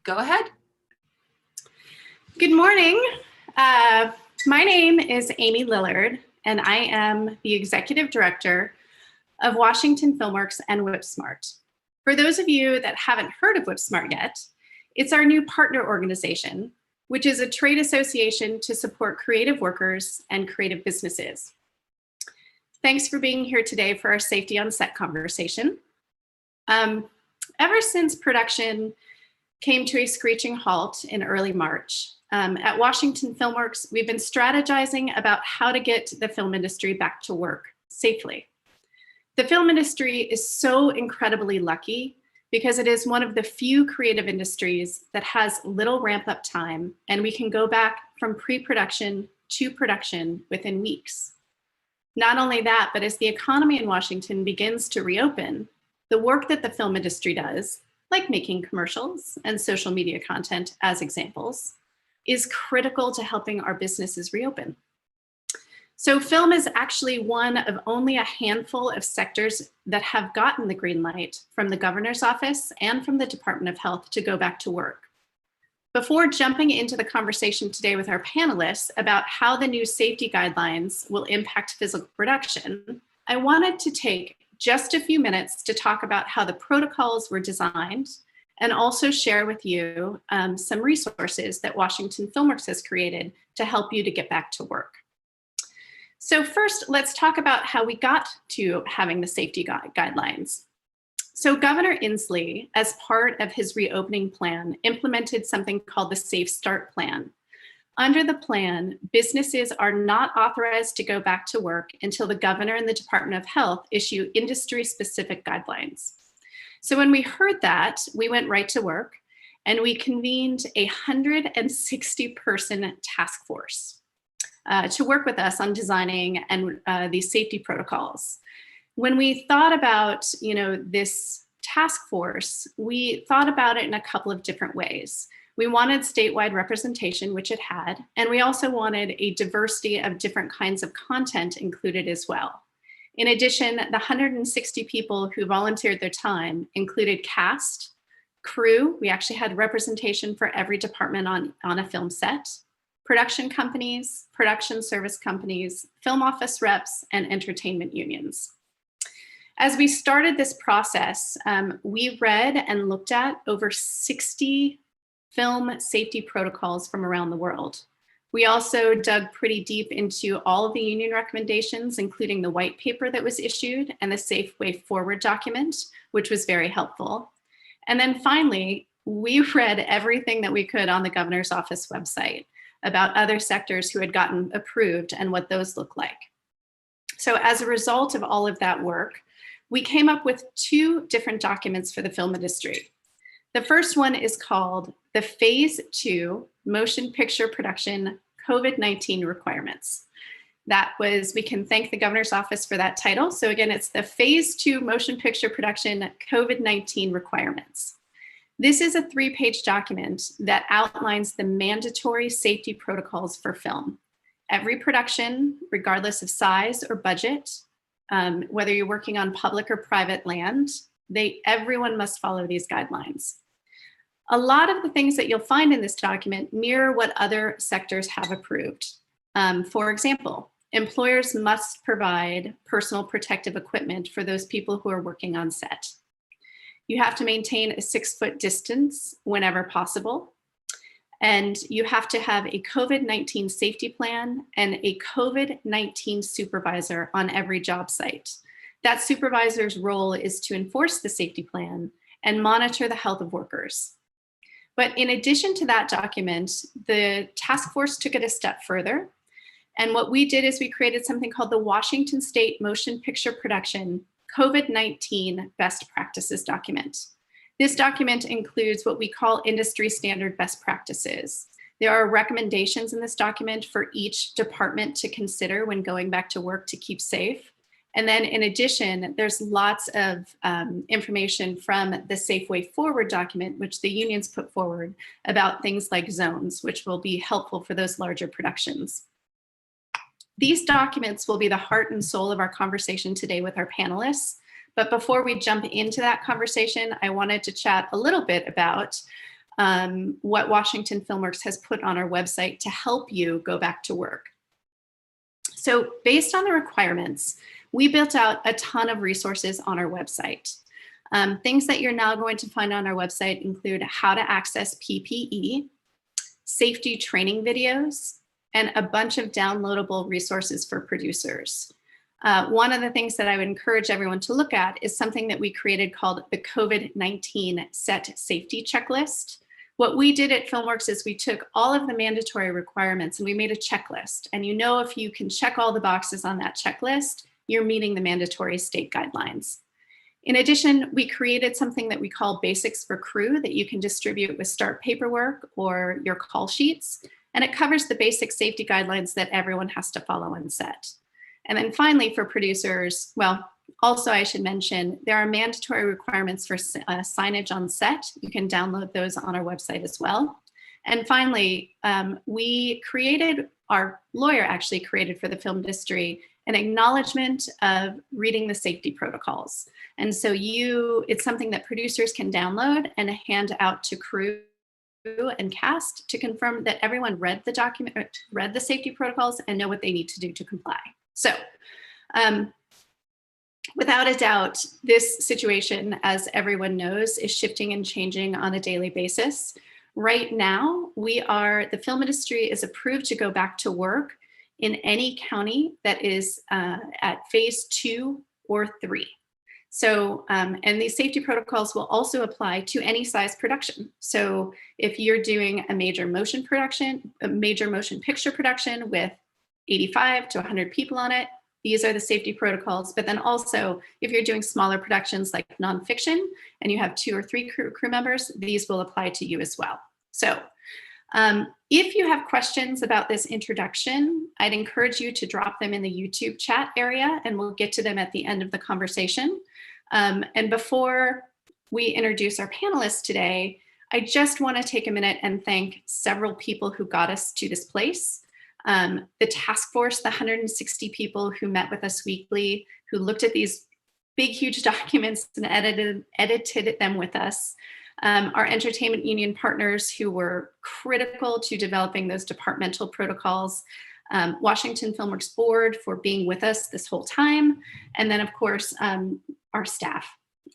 Go ahead. Good morning. My name is Amy Lillard, and I am the Executive Director of Washington Filmworks and WhipSmart. For those of you that haven't heard of WhipSmart yet, it's our new partner organization, which is a trade association to support creative workers and creative businesses. Thanks for being here today for our safety on set conversation. Ever since production came to a screeching halt in early March, at Washington Filmworks, we've been strategizing about how to get the film industry back to work safely. The film industry is so incredibly lucky because it is one of the few creative industries that has little ramp-up time, and we can go back from pre-production to production within weeks. Not only that, but as the economy in Washington begins to reopen, the work that the film industry does, like making commercials and social media content as examples, is critical to helping our businesses reopen. So film is actually one of only a handful of sectors that have gotten the green light from the governor's office and from the Department of Health to go back to work. Before jumping into the conversation today with our panelists about how the new safety guidelines will impact physical production, I wanted to take just a few minutes to talk about how the protocols were designed and also share with you some resources that Washington Filmworks has created to help you to get back to work. So first, let's talk about how we got to having the safety guidelines. So Governor Inslee, as part of his reopening plan, implemented something called the Safe Start Plan. Under the plan, businesses are not authorized to go back to work until the governor and the Department of Health issue industry-specific guidelines. So when we heard that, we went right to work and we convened a 160-person task force to work with us on designing and these safety protocols. When we thought about, this task force, we thought about it in a couple of different ways. We wanted statewide representation, which it had, and we also wanted a diversity of different kinds of content included as well. In addition, the 160 people who volunteered their time included cast, crew, we actually had representation for every department on a film set, production companies, production service companies, film office reps, and entertainment unions. As we started this process, we read and looked at over 60 film safety protocols from around the world. We also dug pretty deep into all of the union recommendations, including the white paper that was issued and the Safe Way Forward document, which was very helpful. And then finally, we read everything that we could on the governor's office website about other sectors who had gotten approved and what those look like. So as a result of all of that work, we came up with two different documents for the film industry. The first one is called the Phase 2 Motion Picture Production COVID-19 Requirements. We can thank the governor's office for that title. So again, it's the Phase 2 Motion Picture Production COVID-19 Requirements. This is a 3-page document that outlines the mandatory safety protocols for film. Every production, regardless of size or budget, whether you're working on public or private land, everyone must follow these guidelines. A lot of the things that you'll find in this document mirror what other sectors have approved. For example, employers must provide personal protective equipment for those people who are working on set. You have to maintain a 6-foot distance whenever possible. And you have to have a COVID-19 safety plan and a COVID-19 supervisor on every job site. That supervisor's role is to enforce the safety plan and monitor the health of workers. But in addition to that document, the task force took it a step further. And what we did is we created something called the Washington State Motion Picture Production COVID-19 Best Practices document. This document includes what we call industry standard best practices. There are recommendations in this document for each department to consider when going back to work to keep safe. And then in addition, there's lots of information from the Safe Way Forward document, which the unions put forward about things like zones, which will be helpful for those larger productions. These documents will be the heart and soul of our conversation today with our panelists. But before we jump into that conversation, I wanted to chat a little bit about what Washington Filmworks has put on our website to help you go back to work. So based on the requirements, we built out a ton of resources on our website. Things that you're now going to find on our website include how to access PPE, safety training videos, and a bunch of downloadable resources for producers. One of the things that I would encourage everyone to look at is something that we created called the COVID-19 Set Safety Checklist. What we did at Filmworks is we took all of the mandatory requirements and we made a checklist. And you know, if you can check all the boxes on that checklist, you're meeting the mandatory state guidelines. In addition, we created something that we call Basics for Crew that you can distribute with start paperwork or your call sheets. And it covers the basic safety guidelines that everyone has to follow on set. And then finally, for producers, well, also I should mention, there are mandatory requirements for signage on set. You can download those on our website as well. And finally, our lawyer actually created for the film industry an acknowledgement of reading the safety protocols. And so it's something that producers can download and hand out to crew and cast to confirm that everyone read the document, read the safety protocols and know what they need to do to comply. So without a doubt, this situation, as everyone knows, is shifting and changing on a daily basis. Right now, the film industry is approved to go back to work in any county that is at phase 2 or 3. So, and these safety protocols will also apply to any size production. So if you're doing a major motion picture production with 85 to 100 people on it, these are the safety protocols. But then also, if you're doing smaller productions like nonfiction and you have 2 or 3 crew members, these will apply to you as well. So if you have questions about this introduction, I'd encourage you to drop them in the YouTube chat area and we'll get to them at the end of the conversation. And before we introduce our panelists today, I just want to take a minute and thank several people who got us to this place. The task force, the 160 people who met with us weekly, who looked at these big, huge documents and edited them with us. Our entertainment union partners who were critical to developing those departmental protocols, Washington Filmworks board for being with us this whole time, and then of course our staff,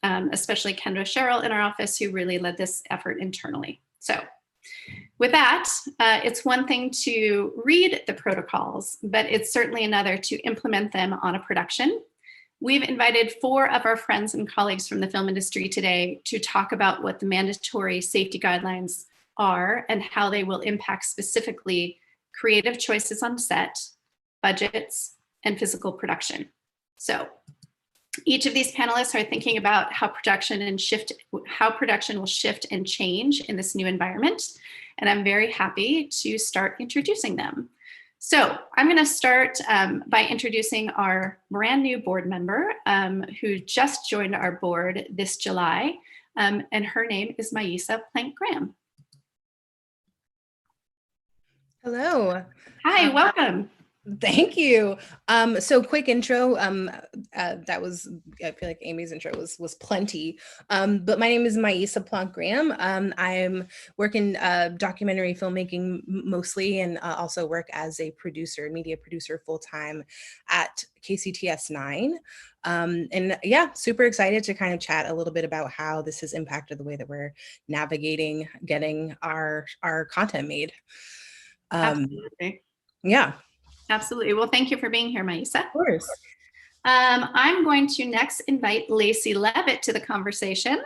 especially Kendra Sherrill in our office who really led this effort internally. So with that, it's one thing to read the protocols, but it's certainly another to implement them on a production. We've invited 4 of our friends and colleagues from the film industry today to talk about what the mandatory safety guidelines are and how they will impact specifically creative choices on set, budgets, and physical production. So each of these panelists are thinking about how production will shift and change in this new environment. And I'm very happy to start introducing them. So I'm going to start by introducing our brand new board member who just joined our board this July, and her name is Myisa Plancq-Graham. Hello. Hi, welcome. Thank you. So quick intro. That was, I feel like Amy's intro was plenty. But my name is Myisa Plancq-Graham. I'm working documentary filmmaking mostly, and also work as a producer, media producer full-time at KCTS 9. And yeah, super excited to kind of chat a little bit about how this has impacted the way that we're navigating getting our content made. Absolutely. Yeah. Absolutely. Well, thank you for being here, Myisa. Of course. I'm going to next invite Lacey Leavitt to the conversation.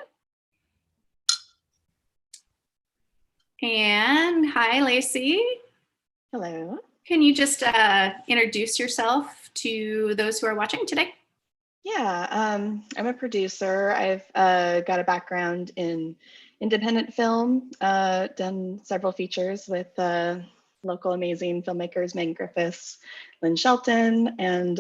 And hi, Lacey. Hello. Can you just introduce yourself to those who are watching today? Yeah, I'm a producer. I've got a background in independent film, done several features with local amazing filmmakers, Megan Griffiths, Lynn Shelton, and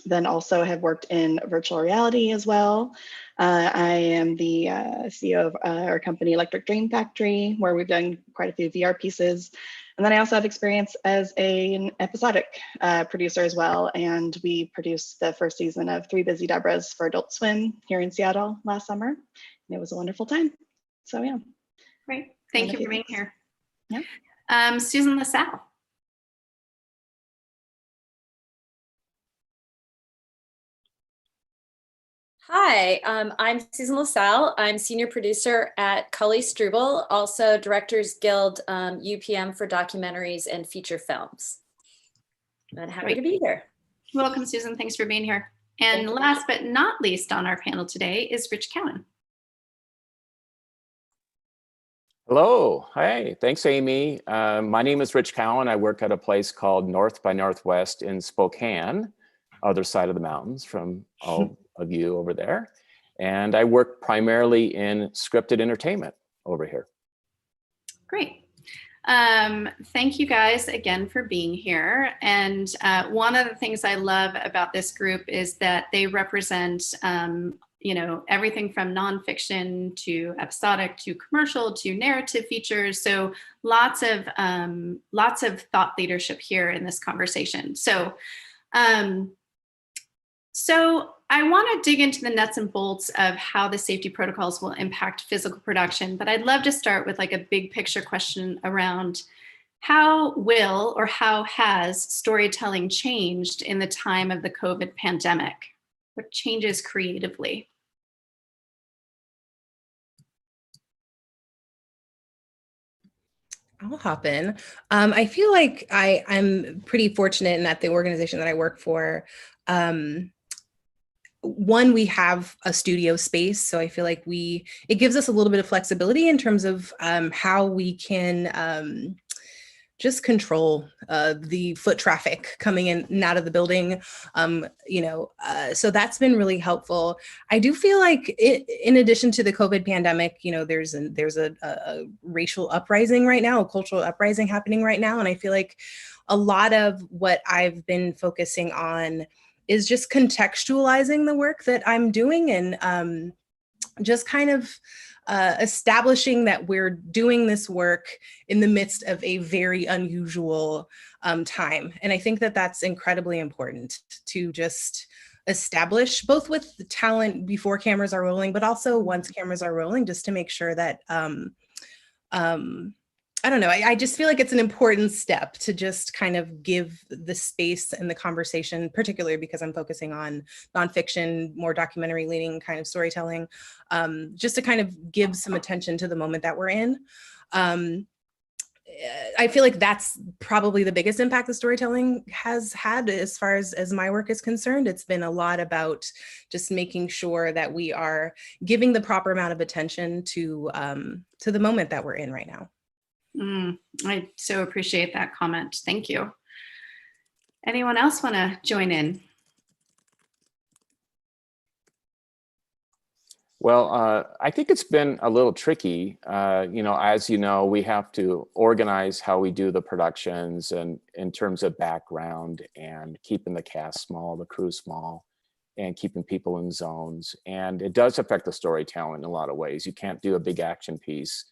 then also have worked in virtual reality as well. I am the CEO of our company, Electric Dream Factory, where we've done quite a few VR pieces. And then I also have experience as an episodic producer as well. And we produced the first season of 3 Busy Debras for Adult Swim here in Seattle last summer. And it was a wonderful time. So yeah. Great. Thank you for being here. Yeah. Susan LaSalle. Hi, I'm Susan LaSalle. I'm senior producer at Cully Struble, also Directors Guild UPM for documentaries and feature films. I'm happy to be here. Welcome, Susan. Thanks for being here. And last but not least on our panel today is Rich Cowan. Hello. Hi. Thanks, Amy. My name is Rich Cowan. I work at a place called North by Northwest in Spokane, other side of the mountains from all of you over there. And I work primarily in scripted entertainment over here. Great. Thank you guys again for being here. And one of the things I love about this group is that they represent everything from nonfiction to episodic to commercial to narrative features. So lots of thought leadership here in this conversation. So I want to dig into the nuts and bolts of how the safety protocols will impact physical production, but I'd love to start with like a big picture question around how will or how has storytelling changed in the time of the COVID pandemic? What changes creatively? I'll hop in. I feel like I'm pretty fortunate in that the organization that I work for, one, we have a studio space. So I feel like it gives us a little bit of flexibility in terms of how we can just control the foot traffic coming in and out of the building. So that's been really helpful. I do feel like in addition to the COVID pandemic, there's a racial uprising right now, a cultural uprising happening right now. And I feel like a lot of what I've been focusing on is just contextualizing the work that I'm doing and just kind of establishing that we're doing this work in the midst of a very unusual time. And I think that that's incredibly important to just establish, both with the talent before cameras are rolling, but also once cameras are rolling, just to make sure that I don't know. I just feel like it's an important step to just kind of give the space and the conversation, particularly because I'm focusing on nonfiction, more documentary leaning kind of storytelling, just to kind of give some attention to the moment that we're in. I feel like that's probably the biggest impact the storytelling has had as far as my work is concerned. It's been a lot about just making sure that we are giving the proper amount of attention to the moment that we're in right now. I so appreciate that comment. Thank you. Anyone else want to join in? Well, I think it's been a little tricky. As you know, we have to organize how we do the productions and in terms of background and keeping the cast small, the crew small, and keeping people in zones. And it does affect the storytelling in a lot of ways. You can't do a big action piece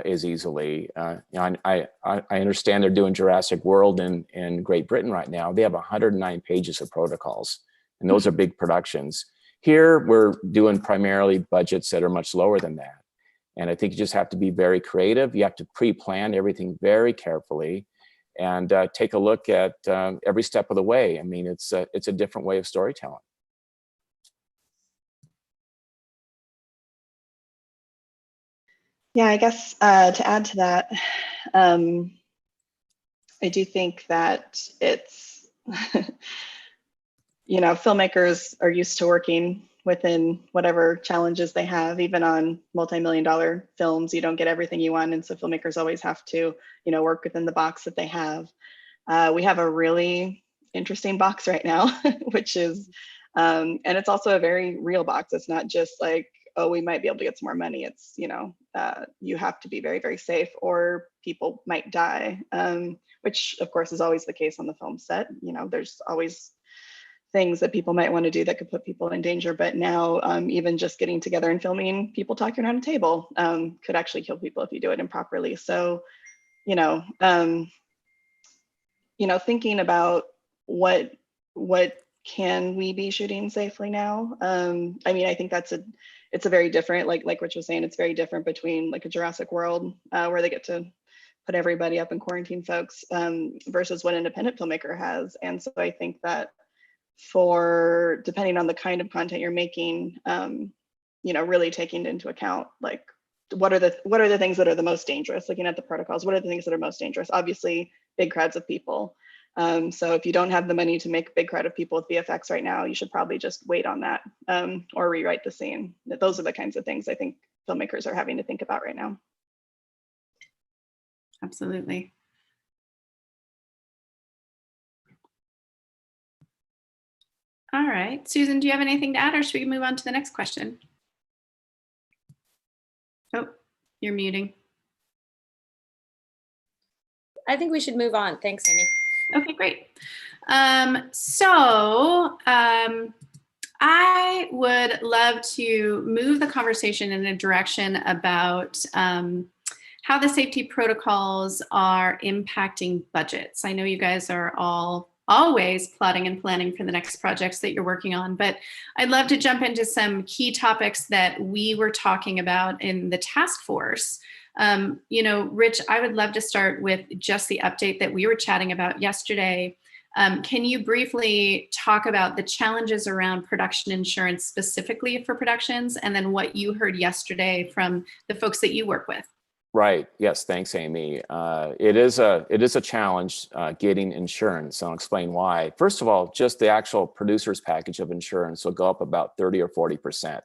as easily. I understand they're doing Jurassic World in Great Britain right now. They have 109 pages of protocols, and those are big productions. Here, we're doing primarily budgets that are much lower than that. And I think you just have to be very creative. You have to pre-plan everything very carefully and take a look at every step of the way. I mean, it's a different way of storytelling. Yeah, I guess to add to that, I do think that it's, filmmakers are used to working within whatever challenges they have. Even on multi-million-dollar films, you don't get everything you want. And so filmmakers always have to, work within the box that they have. We have a really interesting box right now, which is, and it's also a very real box. It's not just like, oh, we might be able to get some more money. It's, you have to be very, very safe or people might die, which of course is always the case on the film set. There's always things that people might want to do that could put people in danger. But now even just getting together and filming people talking around a table could actually kill people if you do it improperly. So, thinking about what can we be shooting safely now? I think that's it's a very different, like Rich was saying, it's very different between like a Jurassic World where they get to put everybody up and quarantine folks versus what independent filmmaker has. And so I think that for depending on the kind of content you're making, you know, really taking into account like what are the things that are the most dangerous, looking at the protocols, what are the things that are most dangerous? Obviously big crowds of people. So if you don't have the money to make a big crowd of people with VFX right now, you should probably just wait on that or rewrite the scene. Those are the kinds of things I think filmmakers are having to think about right now. Absolutely. All right, Susan, do you have anything to add, or should we move on to the next question? Oh, you're muting. I think we should move on. Thanks, Amy. Okay, great. I would love to move the conversation in a direction about how the safety protocols are impacting budgets. I know you guys are all always plotting and planning for the next projects that you're working on, but I'd love to jump into some key topics that we were talking about in the task force. You know, Rich, I would love to start with just the update that we were chatting about yesterday. Can you briefly talk about the challenges around production insurance specifically for productions, and then what you heard yesterday from the folks that you work with? Right. Yes. Thanks, Amy. It is a challenge getting insurance. I'll explain why. First of all, just the actual producer's package of insurance will go up about 30 or 40%.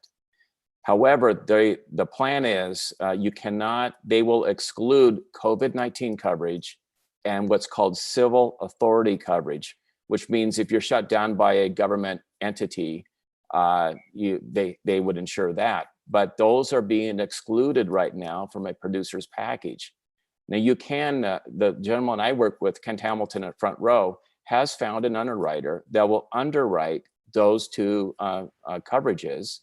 However, the plan is they will exclude COVID-19 coverage and what's called civil authority coverage, which means if you're shut down by a government entity, they would insure that. But those are being excluded right now from a producer's package. Now you can, the gentleman I work with, Kent Hamilton at Front Row, has found an underwriter that will underwrite those two coverages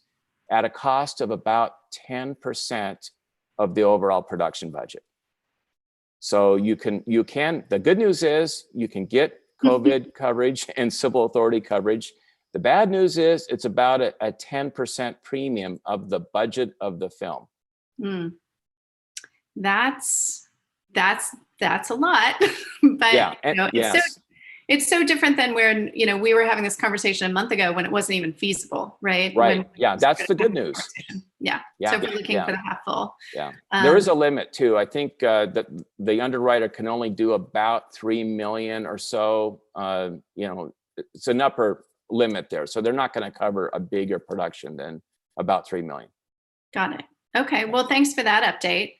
at a cost of about 10% of the overall production budget. So you can, the good news is you can get COVID coverage and civil authority coverage. The bad news is it's about a 10% premium of the budget of the film. That's a lot, but yeah, you know, yes. It's so different than where, you know, we were having this conversation a month ago when it wasn't even feasible, right? Right. Yeah, that's the good news. Yeah. So if we're looking for the half full. Yeah. There is a limit too. I think that the underwriter can only do about 3 million or so. You know, it's an upper limit there. So they're not going to cover a bigger production than about 3 million. Got it. Okay. Well, thanks for that update.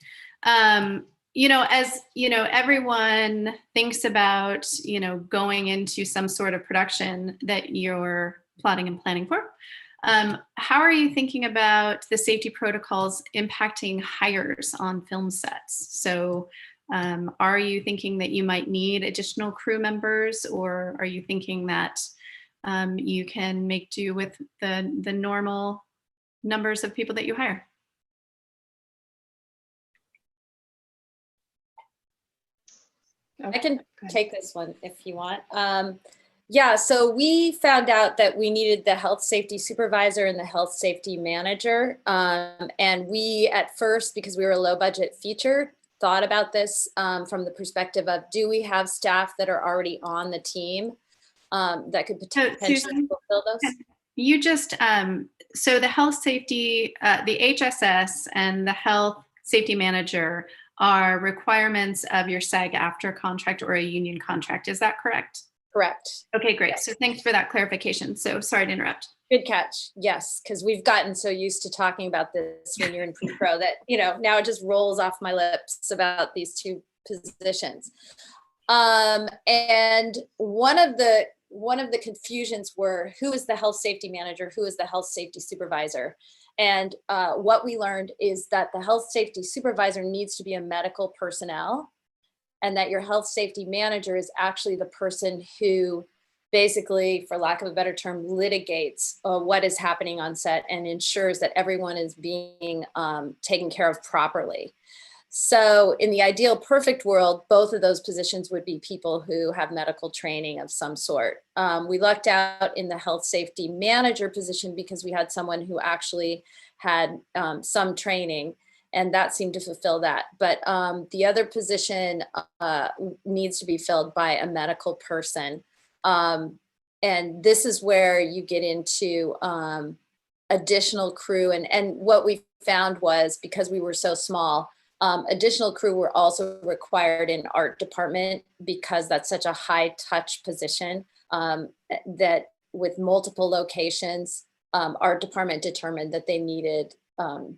You know, as you know, everyone thinks about, you know, going into some sort of production that you're plotting and planning for. How are you thinking about the safety protocols impacting hires on film sets? So are you thinking that you might need additional crew members, or are you thinking that you can make do with the normal numbers of people that you hire? I can take this one if you want. Yeah, so we found out that we needed the health safety supervisor and the health safety manager. And we at first, because we were a low budget feature, thought about this from the perspective of, do we have staff that are already on the team that could potentially fulfill those? You just, so the health safety, the HSS and the health safety manager are requirements of your SAG-AFTRA contract or a union contract. Is that correct? Correct. Okay, great. Yes. So thanks for that clarification. So sorry to interrupt. Good catch. Yes, because we've gotten so used to talking about this when you're in pre-pro that, you know, now it just rolls off my lips about these two positions. And one of the confusions were, who is the health safety manager? Who is the health safety supervisor? And what we learned is that the health safety supervisor needs to be a medical personnel, and that your health safety manager is actually the person who basically, for lack of a better term, litigates what is happening on set and ensures that everyone is being taken care of properly. So in the ideal perfect world, both of those positions would be people who have medical training of some sort. We lucked out in the health safety manager position because we had someone who actually had some training, and that seemed to fulfill that. But the other position needs to be filled by a medical person. And this is where you get into additional crew. And what we found was, because we were so small, additional crew were also required in art department, because that's such a high touch position that with multiple locations, art department determined that they needed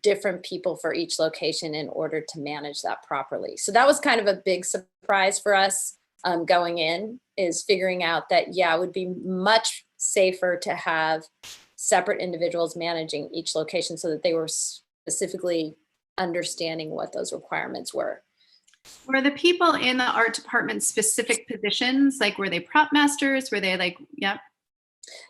different people for each location in order to manage that properly. So that was kind of a big surprise for us going in, is figuring out that, yeah, it would be much safer to have separate individuals managing each location so that they were specifically understanding what those requirements were. Were the people in the art department specific positions? Like, were they prop masters? Were they like, yep.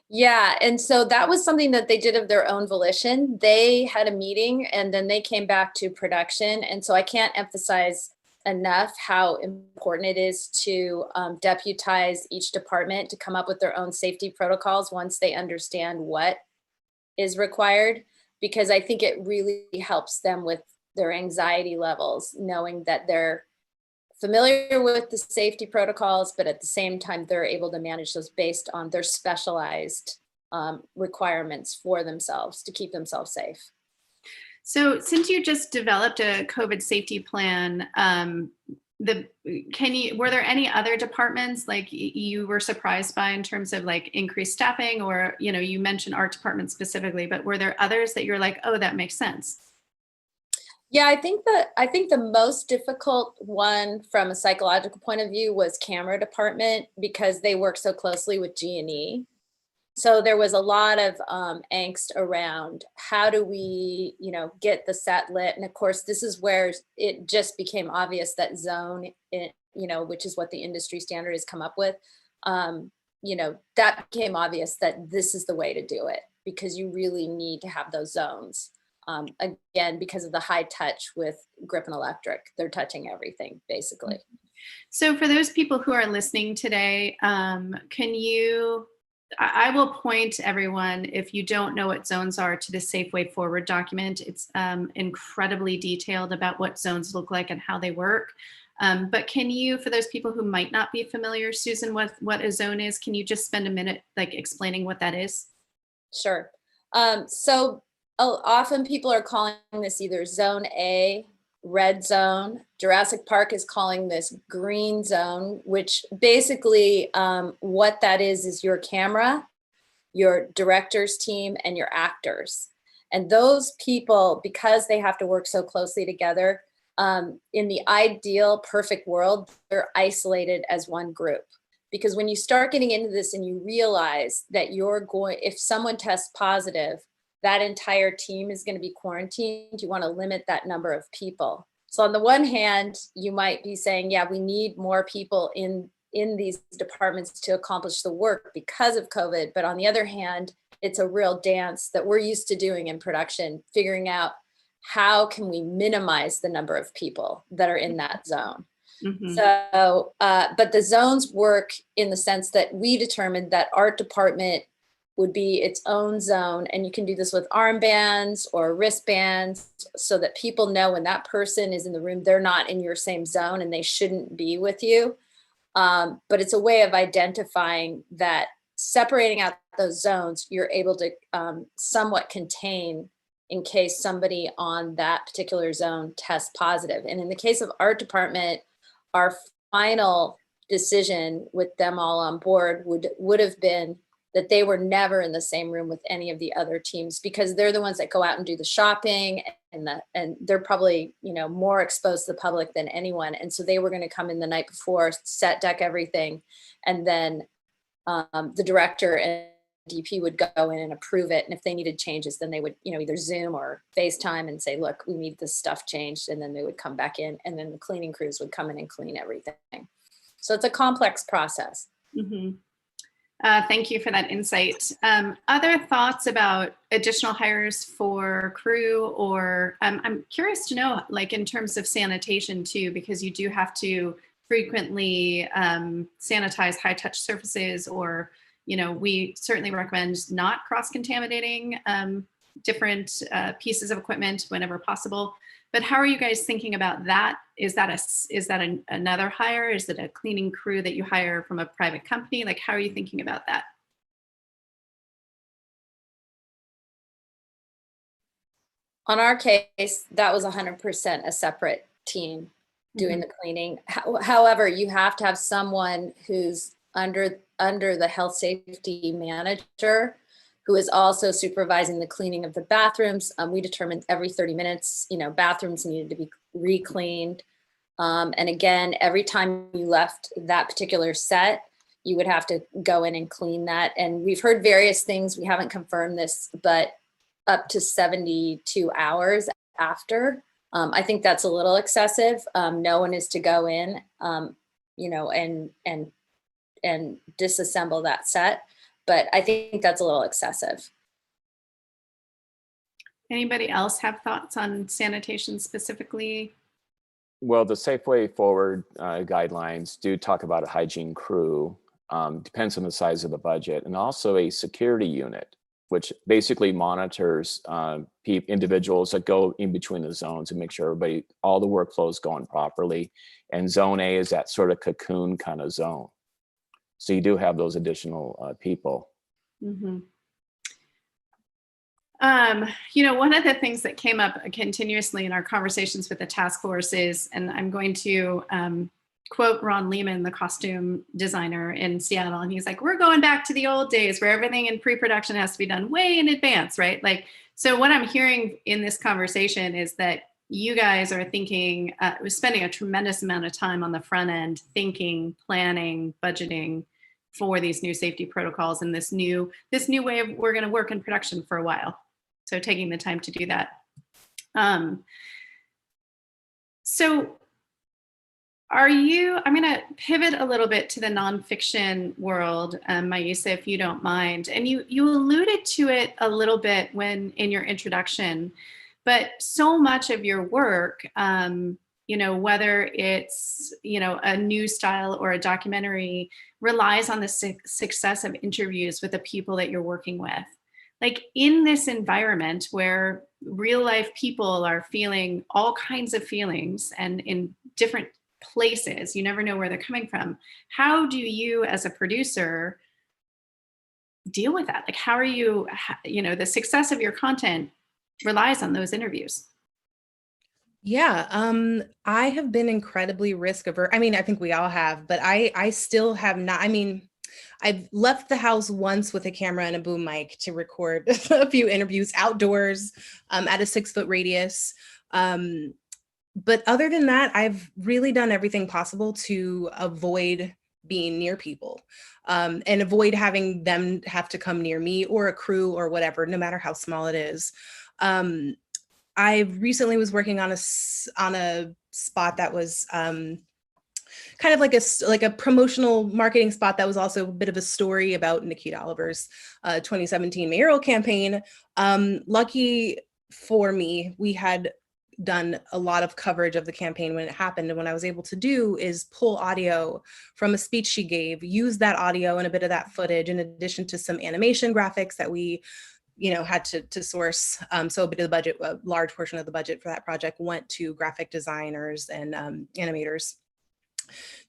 Yeah, and so that was something that they did of their own volition. They had a meeting and then they came back to production. And so I can't emphasize enough how important it is to deputize each department to come up with their own safety protocols once they understand what is required, because I think it really helps them with their anxiety levels, knowing that they're familiar with the safety protocols, but at the same time, they're able to manage those based on their specialized requirements for themselves to keep themselves safe. So since you just developed a COVID safety plan, were there any other departments like you were surprised by in terms of like increased staffing, or, you know, you mentioned art department specifically, but were there others that you're like, oh, that makes sense? Yeah, I think the most difficult one from a psychological point of view was camera department, because they work so closely with G&E. So there was a lot of angst around how do we, you know, get the set lit. And of course, this is where it just became obvious that zone, you know, which is what the industry standard has come up with, you know, that became obvious that this is the way to do it, because you really need to have those zones. Again, because of the high touch with grip and electric, they're touching everything basically. So for those people who are listening today, I will point everyone, if you don't know what zones are, to the Safe Way Forward document. It's incredibly detailed about what zones look like and how they work. But can you, for those people who might not be familiar, Susan, what a zone is, can you just spend a minute like explaining what that is? Sure. So often people are calling this either Zone A, red zone. Jurassic Park is calling this green zone, which basically what that is your camera, your director's team, and your actors. And those people, because they have to work so closely together, in the ideal perfect world, they're isolated as one group. Because when you start getting into this and you realize that if someone tests positive, that entire team is going to be quarantined, you want to limit that number of people. So on the one hand, you might be saying, yeah, we need more people in these departments to accomplish the work because of COVID. But on the other hand, it's a real dance that we're used to doing in production, figuring out how can we minimize the number of people that are in that zone. Mm-hmm. So, but the zones work in the sense that we determined that art department would be its own zone. And you can do this with armbands or wristbands so that people know when that person is in the room, they're not in your same zone and they shouldn't be with you. But it's a way of identifying that, separating out those zones, you're able to somewhat contain in case somebody on that particular zone tests positive. And in the case of art department, our final decision with them all on board would have been that they were never in the same room with any of the other teams, because they're the ones that go out and do the shopping and they're probably, you know, more exposed to the public than anyone. And so they were going to come in the night before, set deck everything. And then the director and DP would go in and approve it. And if they needed changes, then they would, you know, either Zoom or FaceTime and say, look, we need this stuff changed. And then they would come back in, and then the cleaning crews would come in and clean everything. So it's a complex process. Mm-hmm. Thank you for that insight. Other thoughts about additional hires for crew, or I'm curious to know, like in terms of sanitation too, because you do have to frequently sanitize high touch surfaces, or, you know, we certainly recommend not cross-contaminating different pieces of equipment whenever possible. But how are you guys thinking about that? Is that another hire? Is it a cleaning crew that you hire from a private company? Like, how are you thinking about that? On our case, that was 100% a separate team doing the cleaning. However, you have to have someone who's under the health safety manager, who is also supervising the cleaning of the bathrooms. We determined every 30 minutes, you know, bathrooms needed to be re-cleaned. And again, every time you left that particular set, you would have to go in and clean that. And we've heard various things, we haven't confirmed this, but up to 72 hours after. I think that's a little excessive. No one is to go in, you know, and disassemble that set. But I think that's a little excessive. Anybody else have thoughts on sanitation specifically? Well, the Safe Way Forward guidelines do talk about a hygiene crew, depends on the size of the budget, and also a security unit, which basically monitors individuals that go in between the zones and make sure all the workflow is going properly. And zone A is that sort of cocoon kind of zone. So you do have those additional people. Mm-hmm. You know, one of the things that came up continuously in our conversations with the task force is, and I'm going to quote Ron Lehman, the costume designer in Seattle, and he's like, we're going back to the old days where everything in pre-production has to be done way in advance, right? Like, so what I'm hearing in this conversation is that you guys are thinking, spending a tremendous amount of time on the front end, thinking, planning, budgeting for these new safety protocols and this new way of we're going to work in production for a while. So taking the time to do that. So I'm going to pivot a little bit to the nonfiction world, Myisa, if you don't mind. And you alluded to it a little bit in your introduction, but so much of your work, you know, whether it's, you know, a news style or a documentary, relies on the success of interviews with the people that you're working with. Like in this environment where real life people are feeling all kinds of feelings and in different places, you never know where they're coming from. How do you as a producer deal with that? Like, how are you, you know, the success of your content relies on those interviews. Yeah, I have been incredibly risk averse. I mean, I think we all have, but I still have not. I mean, I've left the house once with a camera and a boom mic to record a few interviews outdoors at a 6-foot radius. But other than that, I've really done everything possible to avoid being near people and avoid having them have to come near me or a crew or whatever, no matter how small it is. I recently was working on a spot that was kind of like a promotional marketing spot that was also a bit of a story about Nikita Oliver's 2017 mayoral campaign. Lucky for me, we had done a lot of coverage of the campaign when it happened. And what I was able to do is pull audio from a speech she gave, use that audio and a bit of that footage in addition to some animation graphics that we had to source. So a bit of the budget, a large portion of the budget for that project went to graphic designers and animators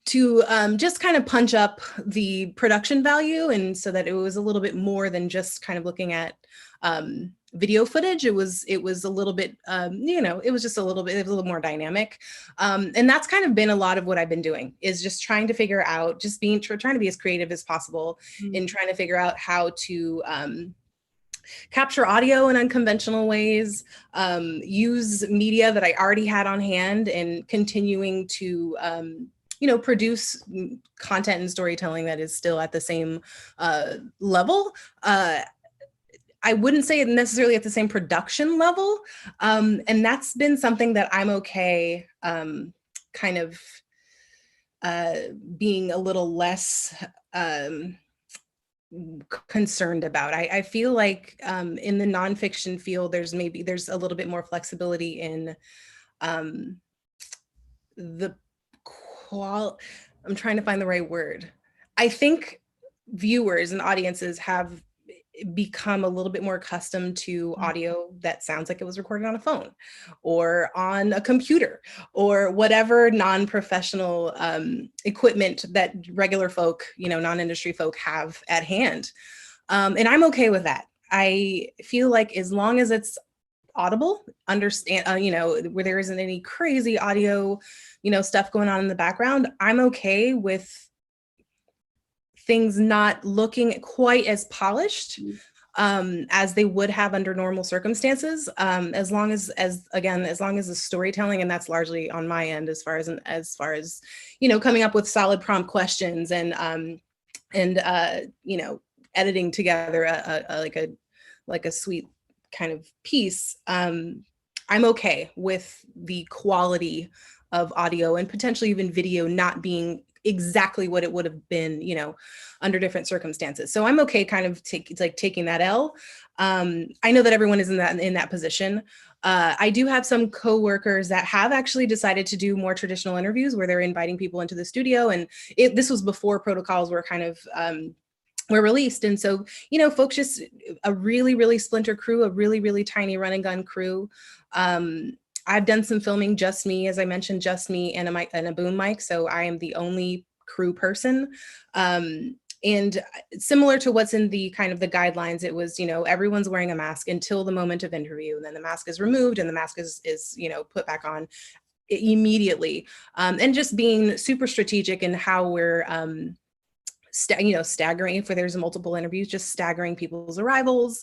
to just kind of punch up the production value, and so that it was a little bit more than just kind of looking at video footage. It was a little bit, it was just a little bit, it was a little more dynamic. And that's kind of been a lot of what I've been doing, is just trying to figure out, just trying to be as creative as possible in trying to figure out how to capture audio in unconventional ways, use media that I already had on hand, and continuing to produce content and storytelling that is still at the same level. I wouldn't say necessarily at the same production level. And that's been something that I'm okay kind of being a little less concerned about. I feel like in the nonfiction field, there's a little bit more flexibility in the I'm trying to find the right word. I think viewers and audiences have become a little bit more accustomed to audio that sounds like it was recorded on a phone or on a computer or whatever non-professional equipment that regular folk, non-industry folk have at hand. And I'm okay with that. I feel like as long as it's audible, understand, where there isn't any crazy audio, stuff going on in the background, I'm okay with things not looking quite as polished as they would have under normal circumstances, as long as the storytelling, and that's largely on my end, as far as coming up with solid prompt questions and editing together like a sweet kind of piece. I'm okay with the quality of audio and potentially even video not being exactly what it would have been, under different circumstances. So I'm okay kind of taking that L. I know that everyone is in that position. I do have some coworkers that have actually decided to do more traditional interviews where they're inviting people into the studio. And this was before protocols were kind of, were released. And so, folks, just a really, really splinter crew, a really, really tiny run and gun crew. I've done some filming, just me, as I mentioned, just me and a mic and a boom mic. So I am the only crew person. And similar to what's in the kind of the guidelines, it was, everyone's wearing a mask until the moment of interview. And then the mask is removed and the mask is put back on immediately. And just being super strategic in how we're, staggering, if there's multiple interviews, just staggering people's arrivals,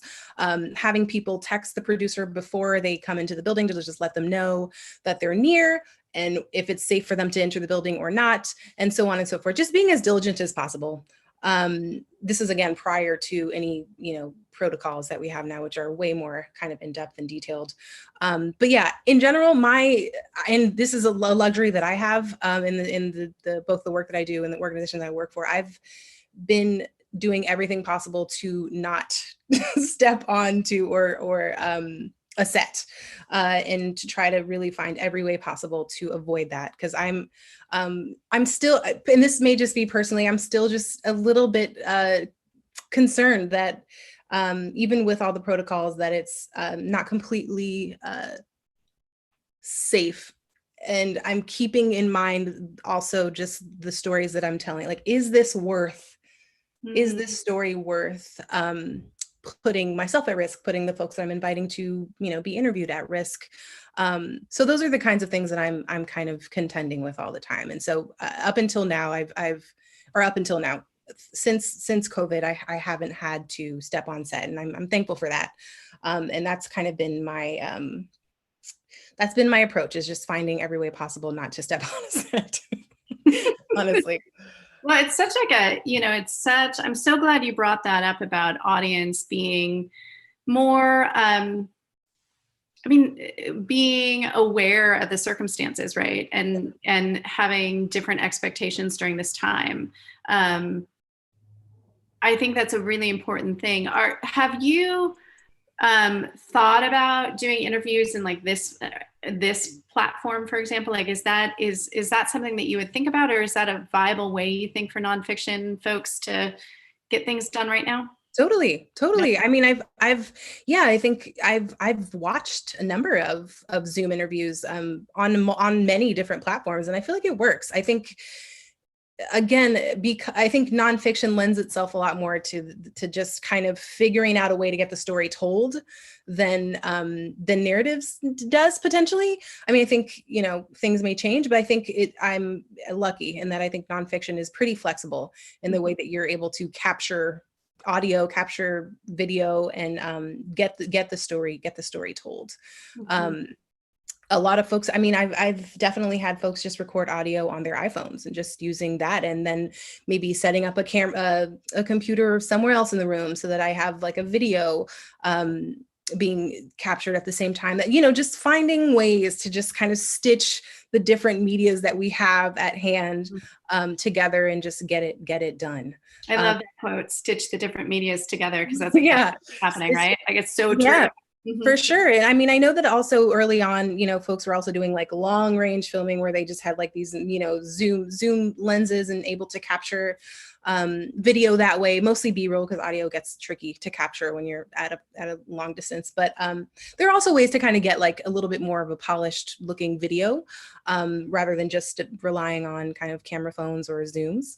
having people text the producer before they come into the building to just let them know that they're near and if it's safe for them to enter the building or not, and so on and so forth. Just being as diligent as possible. This is, again, prior to any, protocols that we have now, which are way more kind of in-depth and detailed. But yeah, in general, and this is a luxury that I have in both the work that I do and the organization that I work for. I've been doing everything possible to not step onto or a set, and to try to really find every way possible to avoid that. Because I'm still, and this may just be personally, I'm still just a little bit concerned that even with all the protocols, that it's not completely safe. And I'm keeping in mind also just the stories that I'm telling. Like, is this story worth putting myself at risk, putting the folks that I'm inviting to, be interviewed at risk? So those are the kinds of things that I'm kind of contending with all the time. And so up until now, since COVID, I haven't had to step on set, and I'm thankful for that. And that's kind of been my approach, is just finding every way possible not to step on a set, honestly. Well, it's such I'm so glad you brought that up about audience being more, being aware of the circumstances, right? And having different expectations during this time. I think that's a really important thing. Have you thought about doing interviews in like this platform, for example? Like, is that something that you would think about, or is that a viable way you think for nonfiction folks to get things done right now? Totally. I mean, I think I've watched a number of Zoom interviews on many different platforms, and I feel like it works. I think, again, I think nonfiction lends itself a lot more to just kind of figuring out a way to get the story told than narratives does, potentially. I mean, I think, things may change, but I think I'm lucky in that I think nonfiction is pretty flexible in the way that you're able to capture audio, capture video, and get the story told. Mm-hmm. A lot of folks, I mean, I've definitely had folks just record audio on their iPhones and just using that, and then maybe setting up a computer somewhere else in the room so that I have like a video being captured at the same time, that, you know, just finding ways to just kind of stitch the different medias that we have at hand together and just get it done. I love that quote, stitch the different medias together, because that's yeah, what's happening, right? Like, it's so true. Yeah. For sure. And I mean, I know that also early on, you know, folks were also doing like long range filming where they just had like these, you know, zoom lenses and able to capture video that way, mostly B-roll, because audio gets tricky to capture when you're at a long distance. But there are also ways to kind of get like a little bit more of a polished looking video rather than just relying on kind of camera phones or zooms.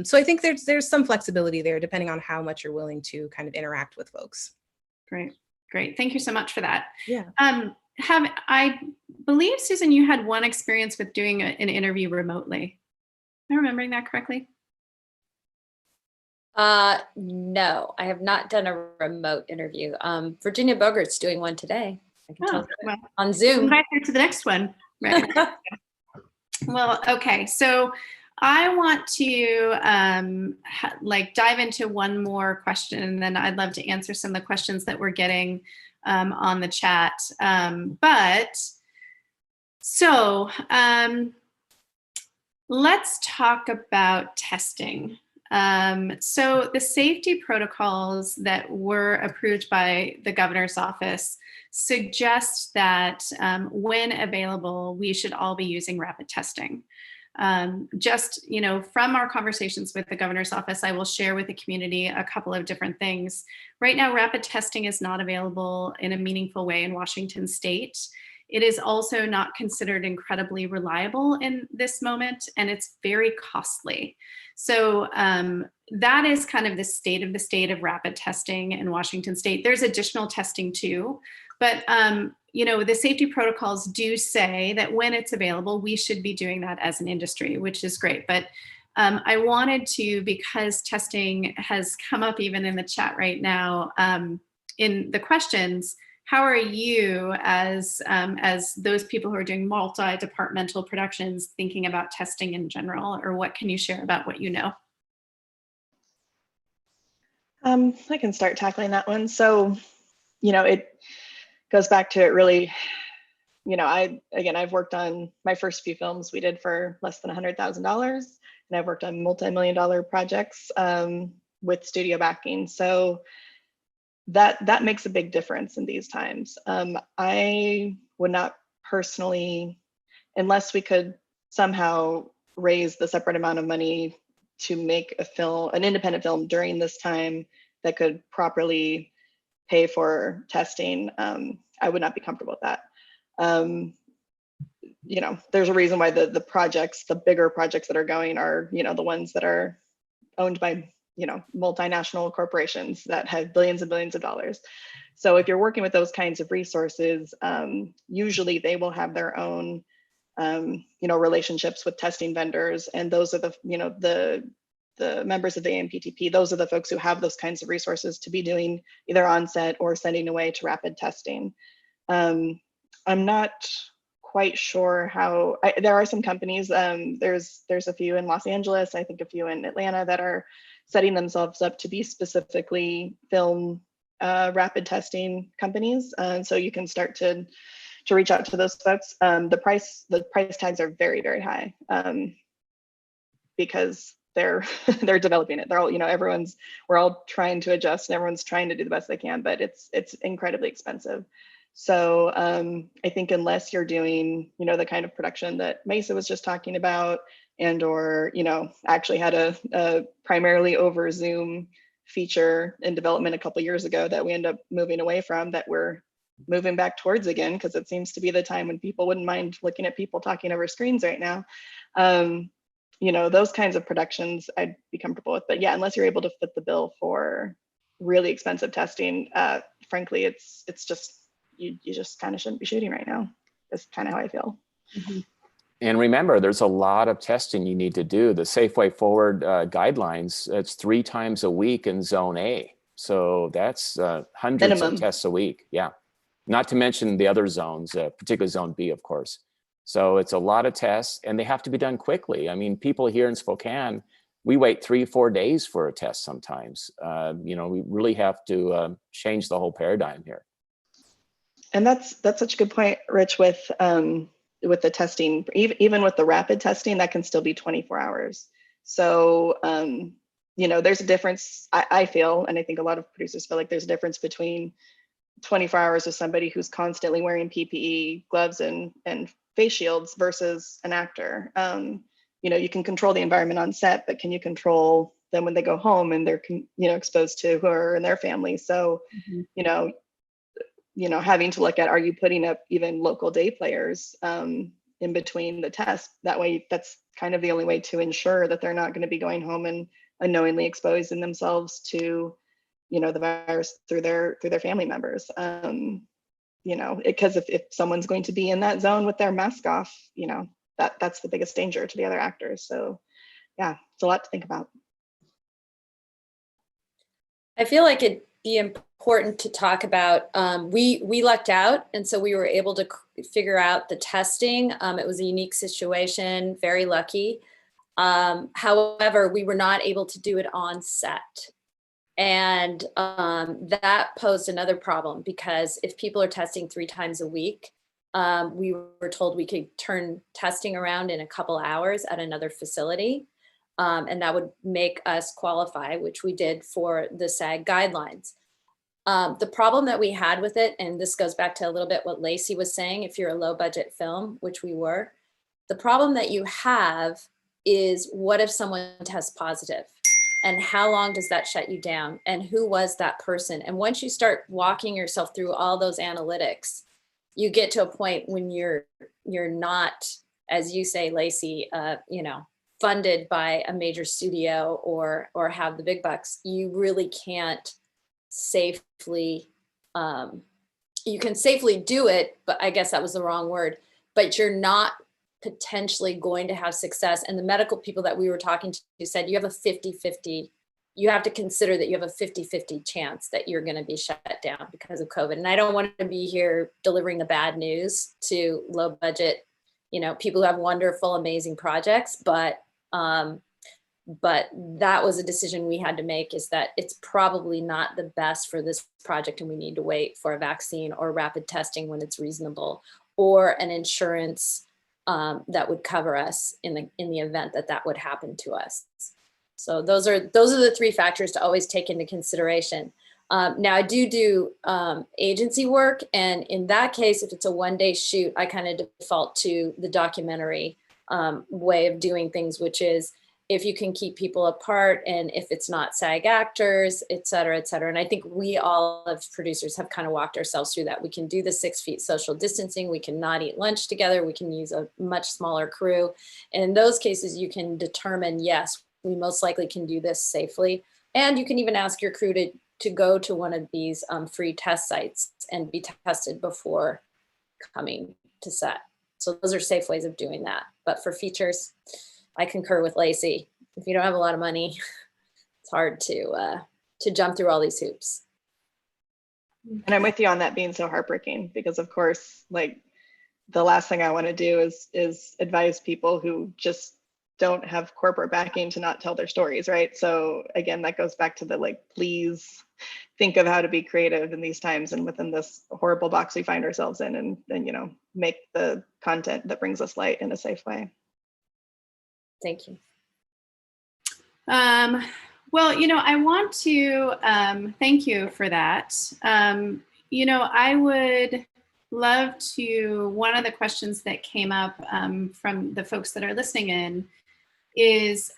So I think there's some flexibility there depending on how much you're willing to kind of interact with folks. Great. Thank you so much for that. Yeah. I believe, Susan, you had one experience with doing an interview remotely. Am I remembering that correctly? No, I have not done a remote interview. Virginia Bogart's doing one today. I can tell you, on Zoom. Invite her to the next one. Right. Well, okay. So I want to dive into one more question, and then I'd love to answer some of the questions that we're getting on the chat. Let's talk about testing. So the safety protocols that were approved by the governor's office suggest that when available, we should all be using rapid testing. Just, you know, from our conversations with the governor's office, I will share with the community a couple of different things. Right now, rapid testing is not available in a meaningful way in Washington state. It is also not considered incredibly reliable in this moment, and it's very costly. So that is kind of the state of rapid testing in Washington state. There's additional testing too, but you know, the safety protocols do say that when it's available, we should be doing that as an industry, which is great. But I wanted to, because testing has come up even in the chat right now, in the questions, how are you as those people who are doing multi-departmental productions thinking about testing in general, or what can you share about what you know? I can start tackling that one. So, you know, it goes back to it really, you know, I've worked on my first few films we did for less than $100,000, and I've worked on multi-million-dollar projects with studio backing. So that makes a big difference in these times. I would not personally, unless we could somehow raise the separate amount of money to make a film, an independent film during this time that could properly pay for testing, I would not be comfortable with that. You know, there's a reason why the projects, the bigger projects that are going are, you know, the ones that are owned by, you know, multinational corporations that have billions and billions of dollars. So if you're working with those kinds of resources, usually they will have their own, you know, relationships with testing vendors, and those are the, you know, the members of the AMPTP. Those are the folks who have those kinds of resources to be doing either on set or sending away to rapid testing. I'm not quite sure how. There are some companies. There's a few in Los Angeles, I think a few in Atlanta, that are setting themselves up to be specifically film rapid testing companies. So you can start to reach out to those folks. The price tags are very, very high because they're developing it. They're all, you know, we're all trying to adjust and everyone's trying to do the best they can, but it's incredibly expensive. So I think unless you're doing, you know, the kind of production that Myisa was just talking about, and or, you know, actually had a primarily over Zoom feature in development a couple years ago that we end up moving away from, that we're moving back towards again, because it seems to be the time when people wouldn't mind looking at people talking over screens right now. You know, those kinds of productions I'd be comfortable with. But yeah, unless you're able to fit the bill for really expensive testing, frankly, it's just, you just kind of shouldn't be shooting right now. That's kind of how I feel. Mm-hmm. And remember, there's a lot of testing you need to do. The Safe Way Forward guidelines, it's 3 times a week in Zone A. So that's hundreds Minimum. of tests a week. Yeah. Not to mention the other zones, particularly Zone B, of course. So it's a lot of tests, and they have to be done quickly. I mean, people here in Spokane, we wait 3-4 days for a test sometimes. You know, we really have to change the whole paradigm here. And that's such a good point, Rich, with the testing, even with the rapid testing, that can still be 24 hours. So, you know, there's a difference, I feel, and I think a lot of producers feel like there's a difference between 24 hours with somebody who's constantly wearing PPE, gloves, and face shields versus an actor. You know, you can control the environment on set, but can you control them when they go home and they're, you know, exposed to her and their family? So, you know, having to look at, are you putting up even local day players in between the tests? That way, that's kind of the only way to ensure that they're not going to be going home and unknowingly exposing themselves to, you know, the virus through their family members. You know, because if someone's going to be in that zone with their mask off, you know, that's the biggest danger to the other actors. So yeah, it's a lot to think about. I feel like it'd be important to talk about, we lucked out, and so we were able to figure out the testing. It was a unique situation, very lucky. However, we were not able to do it on set. And that posed another problem, because if people are testing 3 times a week, we were told we could turn testing around in a couple hours at another facility. And that would make us qualify, which we did, for the SAG guidelines. The problem that we had with it, and this goes back to a little bit what Lacey was saying, if you're a low budget film, which we were, the problem that you have is, what if someone tests positive? And how long does that shut you down? And who was that person? And once you start walking yourself through all those analytics, you get to a point when you're not, as you say, Lacey, you know, funded by a major studio or have the big bucks. You really can't safely, you can safely do it, but I guess that was the wrong word, but you're not potentially going to have success. And the medical people that we were talking to said, you have a 50-50, you have to consider that you have a 50-50 chance that you're going to be shut down because of COVID. And I don't want to be here delivering the bad news to low budget, you know, people who have wonderful, amazing projects, but that was a decision we had to make, is that it's probably not the best for this project, and we need to wait for a vaccine or rapid testing when it's reasonable, or an insurance that would cover us in the event that would happen to us. So those are the 3 factors to always take into consideration. Now I do agency work, and in that case, if it's a 1-day shoot, I kind of default to the documentary way of doing things, which is, if you can keep people apart, and if it's not SAG actors, et cetera, et cetera. And I think we all, as producers, have kind of walked ourselves through that. We can do the 6 feet social distancing. We can not eat lunch together. We can use a much smaller crew. And in those cases, you can determine, yes, we most likely can do this safely. And you can even ask your crew to go to one of these free test sites and be tested before coming to set. So those are safe ways of doing that. But for features, I concur with Lacey. If you don't have a lot of money, it's hard to jump through all these hoops. And I'm with you on that being so heartbreaking, because of course, like, the last thing I want to do is advise people who just don't have corporate backing to not tell their stories, right? So again, that goes back to the, like, please think of how to be creative in these times and within this horrible box we find ourselves in, and you know, make the content that brings us light in a safe way. Thank you. Well, you know, I want to thank you for that. You know, I would love to, one of the questions that came up from the folks that are listening in is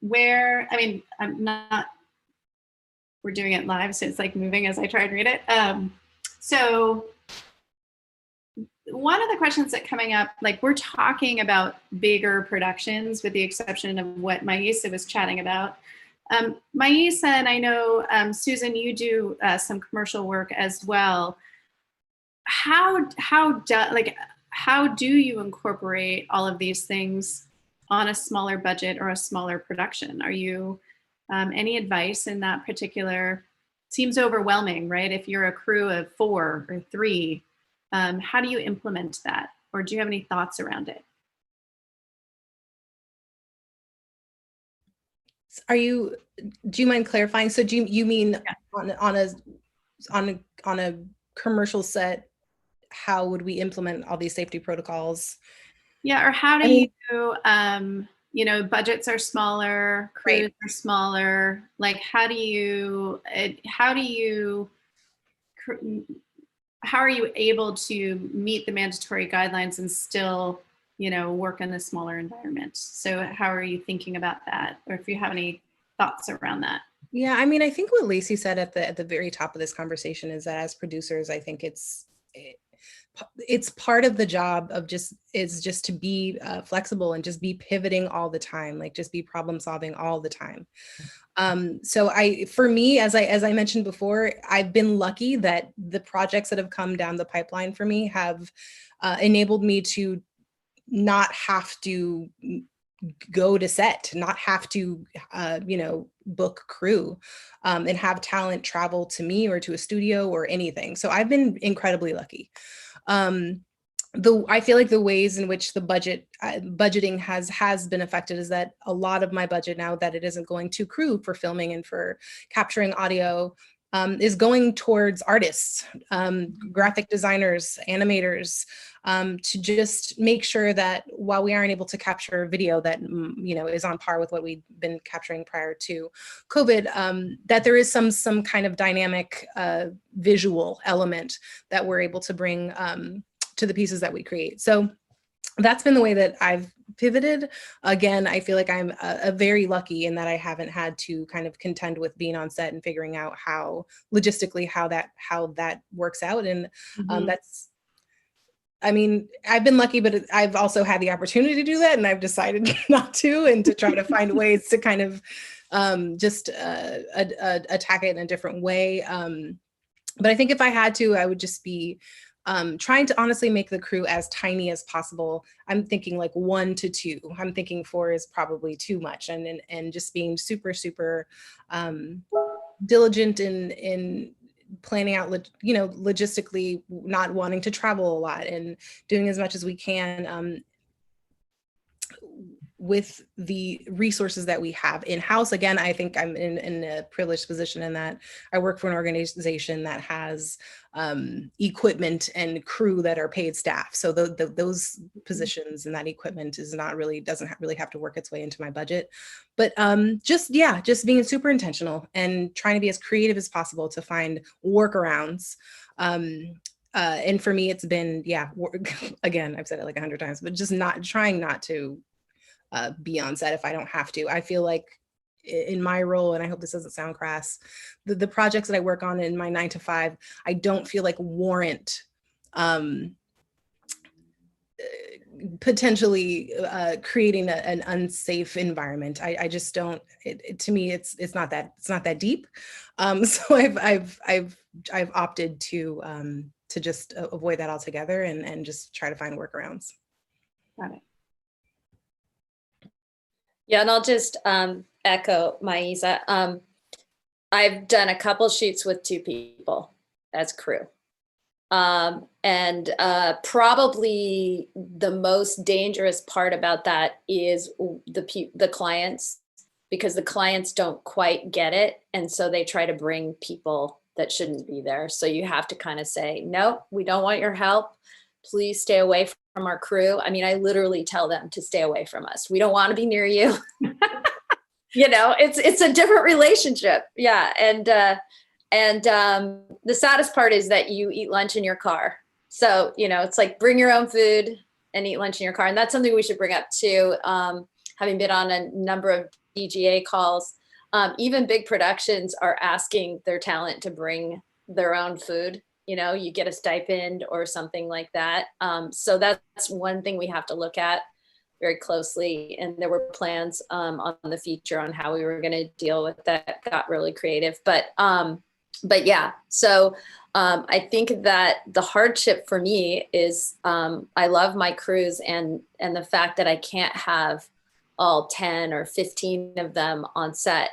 where, I mean, I'm not, we're doing it live, so it's like moving as I try and read it. So one of the questions that coming up, like, we're talking about bigger productions, with the exception of what Myisa was chatting about. Myisa, and I know, Susan, you do some commercial work as well. How do you incorporate all of these things on a smaller budget or a smaller production? Are you, any advice in that particular? Seems overwhelming, right? If you're a crew of 4 or 3, how do you implement that? Or do you have any thoughts around it? Do you mind clarifying? So do you mean on a commercial set, how would we implement all these safety protocols? Yeah, or how do I mean, you know, budgets are smaller, crews Right. are smaller. Like, how are you able to meet the mandatory guidelines and still, you know, work in a smaller environment? So how are you thinking about that? Or if you have any thoughts around that? Yeah, I mean, I think what Lacey said at the very top of this conversation is that as producers, I think it's part of the job of just to be flexible and just be pivoting all the time, like just be problem solving all the time. So for me, as I mentioned before, I've been lucky that the projects that have come down the pipeline for me have enabled me to not have to go to set, not have to, you know, book crew and have talent travel to me or to a studio or anything. So I've been incredibly lucky. I feel like the ways in which the budgeting has been affected is that a lot of my budget now that it isn't going to crew for filming and for capturing audio is going towards artists, graphic designers, animators, to just make sure that while we aren't able to capture video that you know is on par with what we've been capturing prior to COVID, that there is some kind of dynamic visual element that we're able to bring to the pieces that we create. So that's been the way that I've pivoted. Again, I feel like I'm a very lucky in that I haven't had to kind of contend with being on set and figuring out how logistically how that works out. And that's, I mean, I've been lucky, but I've also had the opportunity to do that, and I've decided not to, and to try to find ways to kind of just attack it in a different way. But I think if I had to, I would just be trying to honestly make the crew as tiny as possible. I'm thinking like 1 to 2. I'm thinking 4 is probably too much, and just being super diligent in planning out, you know, logistically, not wanting to travel a lot and doing as much as we can with the resources that we have in-house. Again, I think I'm in a privileged position in that I work for an organization that has equipment and crew that are paid staff. So those positions and that equipment is not really, doesn't really have to work its way into my budget. But just being super intentional and trying to be as creative as possible to find workarounds. And for me, it's been, again, I've said it like 100 times, but just trying not to be on set if I don't have to. I feel like in my role, and I hope this doesn't sound crass, the projects that I work on in my 9 to 5, I don't feel like warrant potentially creating an unsafe environment. I just don't. To me, it's not that deep. So I've opted to just avoid that altogether and just try to find workarounds. Got it. Yeah, and I'll just echo Myisa. I've done a couple shoots with 2 people as crew. And probably the most dangerous part about that is the clients, because the clients don't quite get it. And so they try to bring people that shouldn't be there. So you have to kind of say, no, we don't want your help. Please stay away from our crew. I mean, I literally tell them to stay away from us. We don't want to be near you. You know, it's a different relationship. Yeah. And the saddest part is that you eat lunch in your car. So, you know, it's like bring your own food and eat lunch in your car. And that's something we should bring up too. Having been on a number of DGA calls, even big productions are asking their talent to bring their own food. You know, you get a stipend or something like that. So that's one thing we have to look at very closely. And there were plans on the feature on how we were going to deal with that. Got really creative, but yeah. So I think that the hardship for me is I love my crews, and the fact that I can't have all 10 or 15 of them on set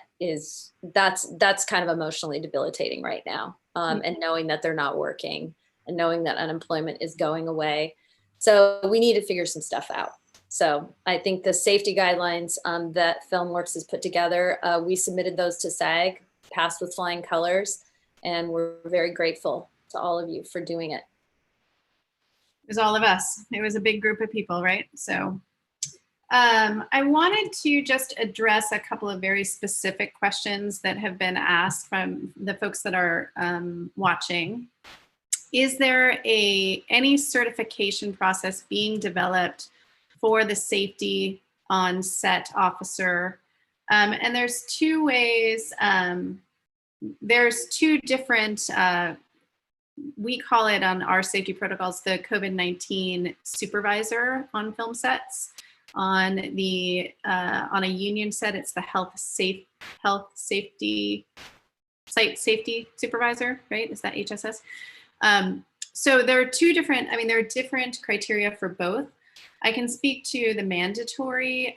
that's kind of emotionally debilitating right now. And knowing that they're not working and knowing that unemployment is going away. So we need to figure some stuff out. So I think the safety guidelines that Filmworks has put together, we submitted those to SAG, passed with flying colors, and we're very grateful to all of you for doing it. It was all of us. It was a big group of people, right? So I wanted to just address a couple of very specific questions that have been asked from the folks that are watching. Is there any certification process being developed for the safety on set officer? And there's two ways. There's two different, we call it on our safety protocols, the COVID-19 supervisor on film sets. On a union set, it's the site safety supervisor, right? Is that HSS? So there are two different, there are different criteria for both. I can speak to the mandatory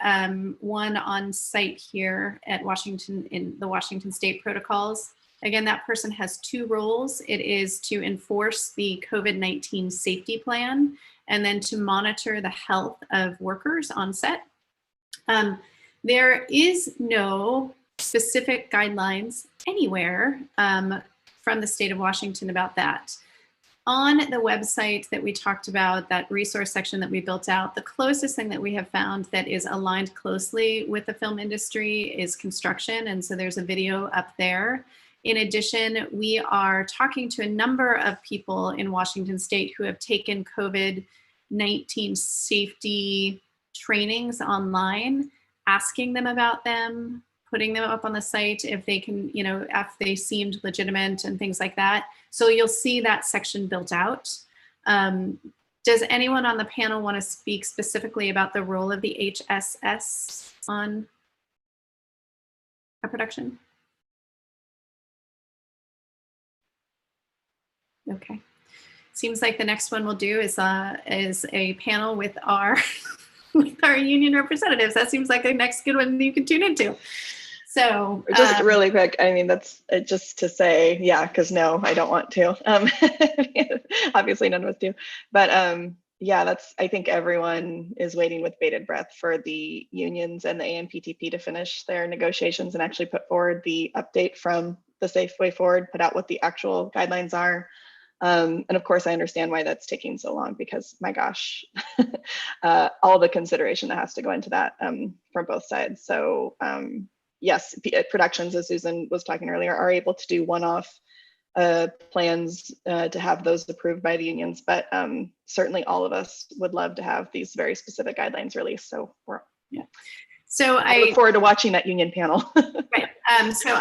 one on site here at Washington in the Washington State protocols. Again, that person has two roles. It is to enforce the COVID-19 safety plan and then to monitor the health of workers on set. There is no specific guidelines anywhere from the state of Washington about that. On the website that we talked about, that resource section that we built out, the closest thing that we have found that is aligned closely with the film industry is construction. And so there's a video up there. In addition, we are talking to a number of people in Washington State who have taken COVID-19 safety trainings online, asking them about them, putting them up on the site if they can, if they seemed legitimate and things like that. So you'll see that section built out. Does anyone on the panel want to speak specifically about the role of the HSS on a production? Okay. Seems like the next one we'll do is a panel with our with our union representatives. That seems like the next good one you can tune into. So just really quick, that's just to say, yeah, because no, I don't want to. Obviously none of us do. But yeah, I think everyone is waiting with bated breath for the unions and the AMPTP to finish their negotiations and actually put forward the update from the Safe Way Forward, put out what the actual guidelines are. And of course, I understand why that's taking so long because, my gosh, all the consideration that has to go into that from both sides. So yes, productions, as Susan was talking earlier, are able to do one-off plans to have those approved by the unions, but certainly all of us would love to have these very specific guidelines released. So So I look forward to watching that union panel. Right. So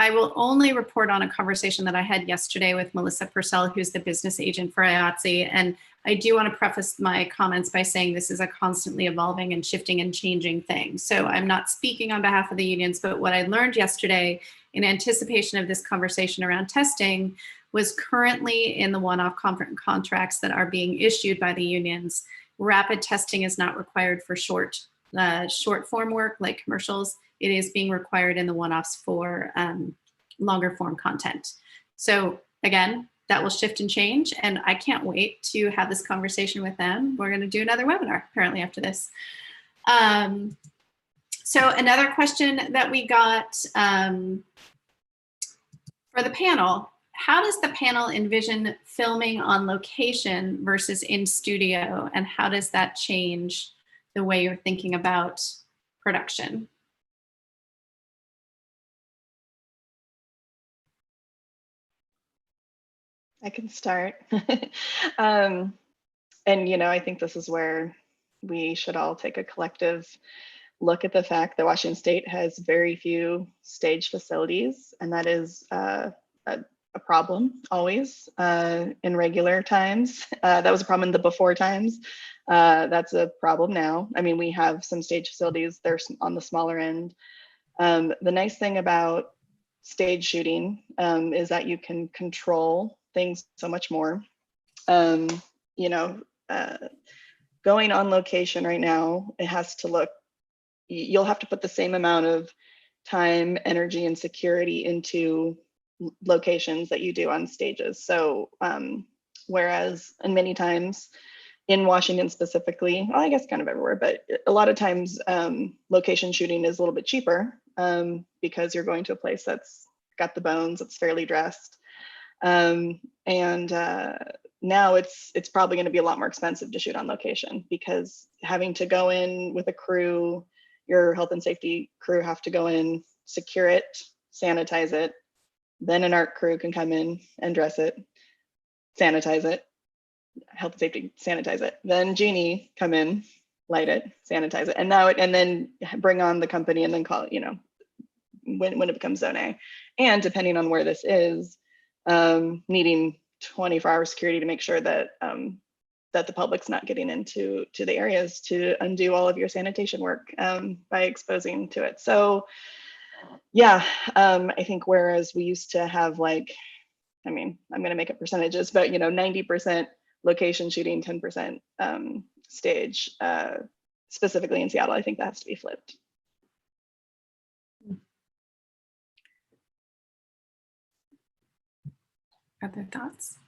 I will only report on a conversation that I had yesterday with Melissa Purcell, who's the business agent for IATSE. And I do want to preface my comments by saying this is a constantly evolving and shifting and changing thing. So I'm not speaking on behalf of the unions, but what I learned yesterday in anticipation of this conversation around testing was currently in the one-off contracts that are being issued by the unions. Rapid testing is not required for short form work like commercials. It is being required in the one-offs for longer form content. So again, that will shift and change, and I can't wait to have this conversation with them. We're going to do another webinar apparently after this. So another question that we got for the panel, how does the panel envision filming on location versus in studio, and how does that change the way you're thinking about production? I can start. And, I think this is where we should all take a collective look at the fact that Washington State has very few stage facilities, and that is a problem always in regular times. That was a problem in the before times. That's a problem now. We have some stage facilities, they're on the smaller end. The nice thing about stage shooting is that you can control things so much more. Going on location right now, it has to look, you'll have to put the same amount of time, energy, and security into locations that you do on stages. So whereas, and many times in Washington specifically, well, I guess kind of everywhere, but a lot of times location shooting is a little bit cheaper because you're going to a place that's got the bones, it's fairly dressed. Now it's probably going to be a lot more expensive to shoot on location, because having to go in with a crew, your health and safety crew have to go in, secure it, sanitize it. Then an art crew can come in and dress it, sanitize it, health and safety, sanitize it. Then Genie come in, light it, sanitize it, and then bring on the company and then call it, when it becomes Zone A. And depending on where this is, needing 24-hour security to make sure that that the public's not getting into the areas to undo all of your sanitation work by exposing to it. So yeah, I think whereas we used to have like, I'm going to make up percentages, but 90% location shooting, 10% stage, specifically in Seattle, I think that has to be flipped. Other thoughts?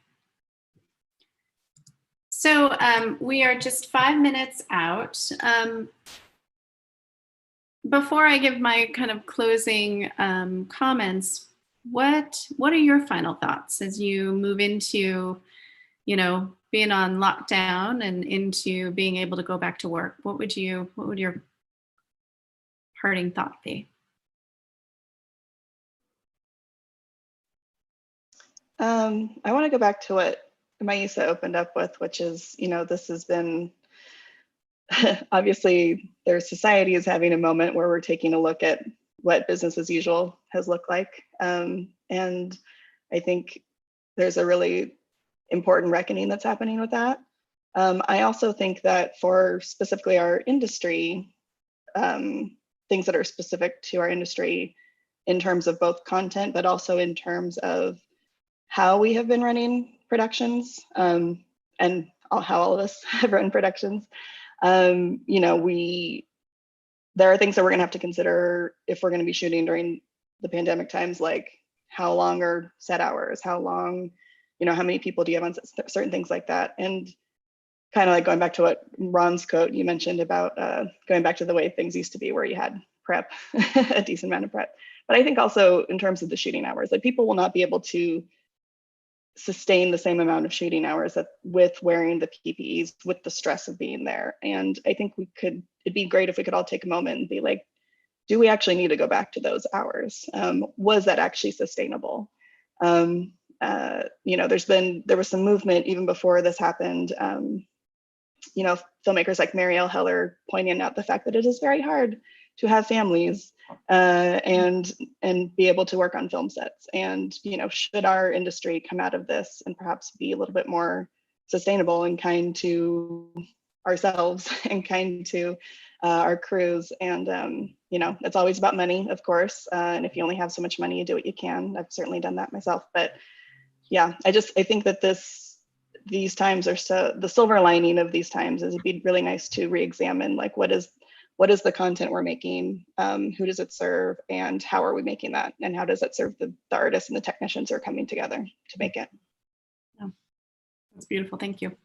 So we are just 5 minutes out. Before I give my kind of closing comments, what are your final thoughts as you move into, being on lockdown and into being able to go back to work? What would your parting thought be? I want to go back to what Myisa opened up with, which is, this has been, obviously their society is having a moment where we're taking a look at what business as usual has looked like. And I think there's a really important reckoning that's happening with that. I also think that for specifically our industry, things that are specific to our industry in terms of both content, but also in terms of how we have been running productions, and how all of us have run productions. There are things that we're gonna have to consider if we're gonna be shooting during the pandemic times, like how long are set hours, how long, how many people do you have on certain things like that. And kind of like going back to what Ron's quote you mentioned about going back to the way things used to be, where you had prep, a decent amount of prep. But I think also in terms of the shooting hours, like people will not be able to sustain the same amount of shooting hours with wearing the PPEs, with the stress of being there. And I think it'd be great if we could all take a moment and be like, do we actually need to go back to those hours? Was that actually sustainable? There was some movement even before this happened. Filmmakers like Marielle Heller pointing out the fact that it is very hard to have families and be able to work on film sets. And should our industry come out of this and perhaps be a little bit more sustainable and kind to ourselves and kind to our crews. And it's always about money, of course, and if you only have so much money, you do what you can. I've certainly done that myself. But yeah, I think that these times are the silver lining of these times is it'd be really nice to re-examine like what is the content we're making, who does it serve, and how are we making that, and how does it serve the artists and the technicians who are coming together to make it. Oh, that's beautiful. Thank you.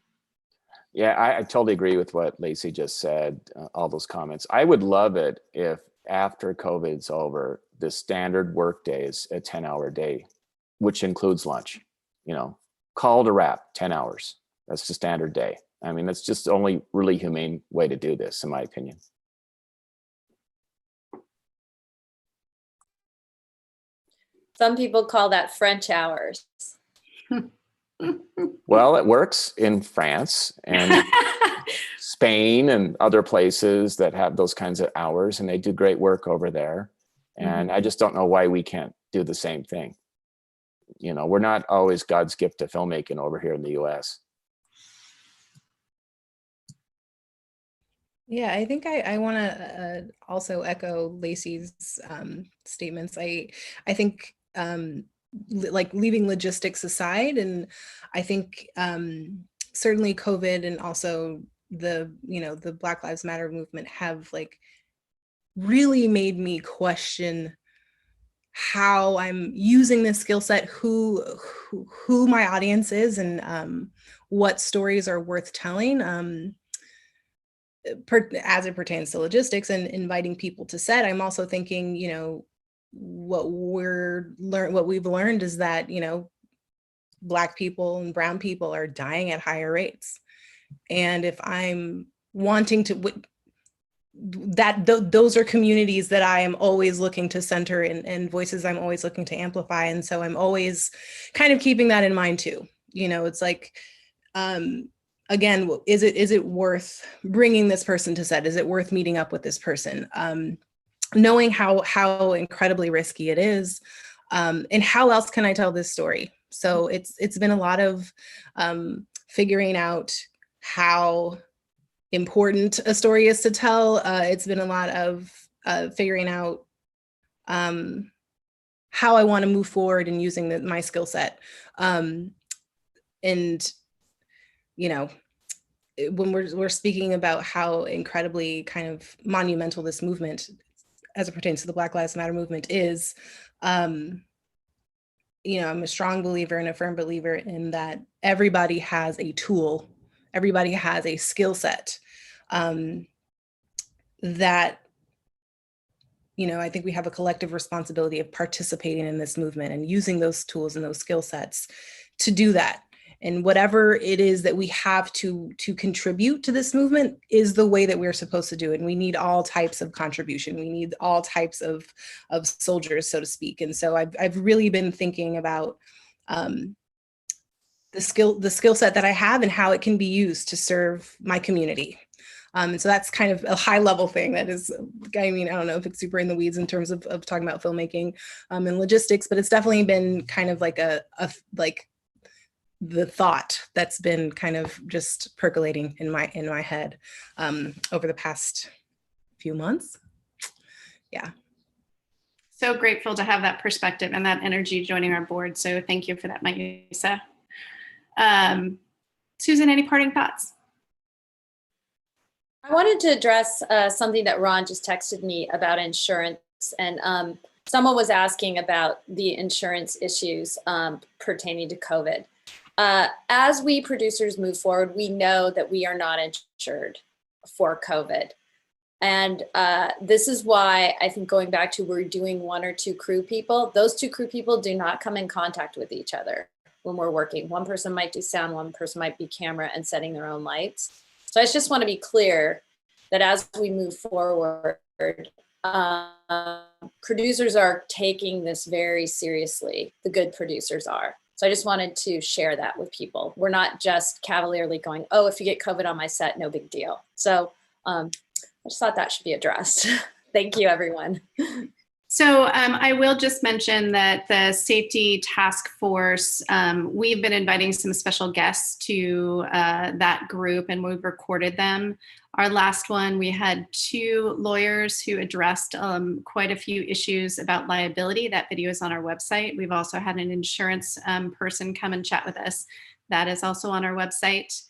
Yeah, I totally agree with what Lacey just said, all those comments. I would love it if after COVID's over, the standard work day is a 10-hour day, which includes lunch, call to wrap 10 hours. That's the standard day. That's just the only really humane way to do this, in my opinion. Some people call that French hours. Well, it works in France and Spain and other places that have those kinds of hours, and they do great work over there. And I just don't know why we can't do the same thing. We're not always God's gift to filmmaking over here in the US. Yeah, I think I want to also echo Lacey's statements. I think like leaving logistics aside, and I think certainly COVID and also the the Black Lives Matter movement have like really made me question how I'm using this skill set, who my audience is, and what stories are worth telling. As it pertains to logistics and inviting people to set, I'm also thinking, what we've learned is that, Black people and brown people are dying at higher rates. And if I'm wanting to, those are communities that I am always looking to center and voices I'm always looking to amplify. And so I'm always kind of keeping that in mind too. You know, it's like, again, is it worth bringing this person to set? Is it worth meeting up with this person? Knowing how incredibly risky it is, and how else can I tell this story? So it's been a lot of figuring out how important a story is to tell. It's been a lot of figuring out how I want to move forward and using my skill set. And, you know, when we're speaking about how incredibly kind of monumental this movement, as it pertains to the Black Lives Matter movement, is, you know, I'm a strong believer and a firm believer in that everybody has a tool, everybody has a skill set that, you know, I think we have a collective responsibility of participating in this movement and using those tools and those skill sets to do that. And whatever it is that we have to contribute to this movement is the way that we're supposed to do it. And we need all types of contribution. We need all types of soldiers, so to speak. And so I've really been thinking about the skill set that I have and how it can be used to serve my community. And so that's kind of a high level thing that is, I mean, I don't know if it's super in the weeds in terms of talking about filmmaking and logistics, but it's definitely been kind of like like the thought that's been kind of just percolating in my head over the past few months. Yeah. So grateful to have that perspective and that energy joining our board. So thank you for that, Myisa. Susan, any parting thoughts? I wanted to address something that Ron just texted me about insurance, and someone was asking about the insurance issues pertaining to COVID. As we producers move forward, we know that we are not insured for COVID. And this is why I think going back to we're doing one or two crew people, those two crew people do not come in contact with each other when we're working. One person might do sound, one person might be camera and setting their own lights. So I just want to be clear that as we move forward, producers are taking this very seriously. The good producers are. So I just wanted to share that with people. We're not just cavalierly going, oh, if you get COVID on my set, no big deal. So I just thought that should be addressed. Thank you, everyone. So I will just mention that the safety task force, we've been inviting some special guests to that group, and we've recorded them. Our last one, we had 2 lawyers who addressed quite a few issues about liability. That video is on our website. We've also had an insurance person come and chat with us. That is also on our website.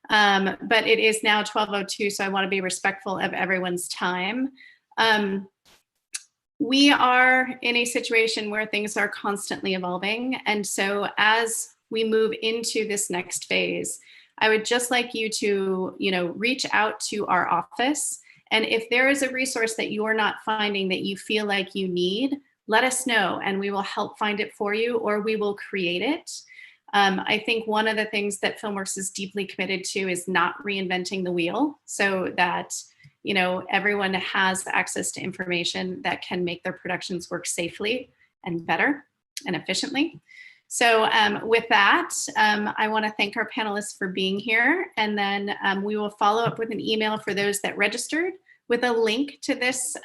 But it is now 12:02, so I want to be respectful of everyone's time. We are in a situation where things are constantly evolving. And so as we move into this next phase, I would just like you to, reach out to our office. And if there is a resource that you're not finding that you feel like you need, let us know and we will help find it for you, or we will create it. I think one of the things that Filmworks is deeply committed to is not reinventing the wheel, so that everyone has access to information that can make their productions work safely and better and efficiently. So with that, I want to thank our panelists for being here. And then we will follow up with an email for those that registered with a link to this,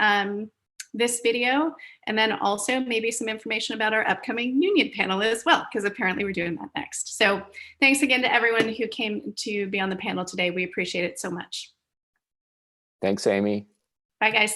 this video, and then also maybe some information about our upcoming union panel as well, because apparently we're doing that next. So thanks again to everyone who came to be on the panel today. We appreciate it so much. Thanks, Amy. Bye, guys.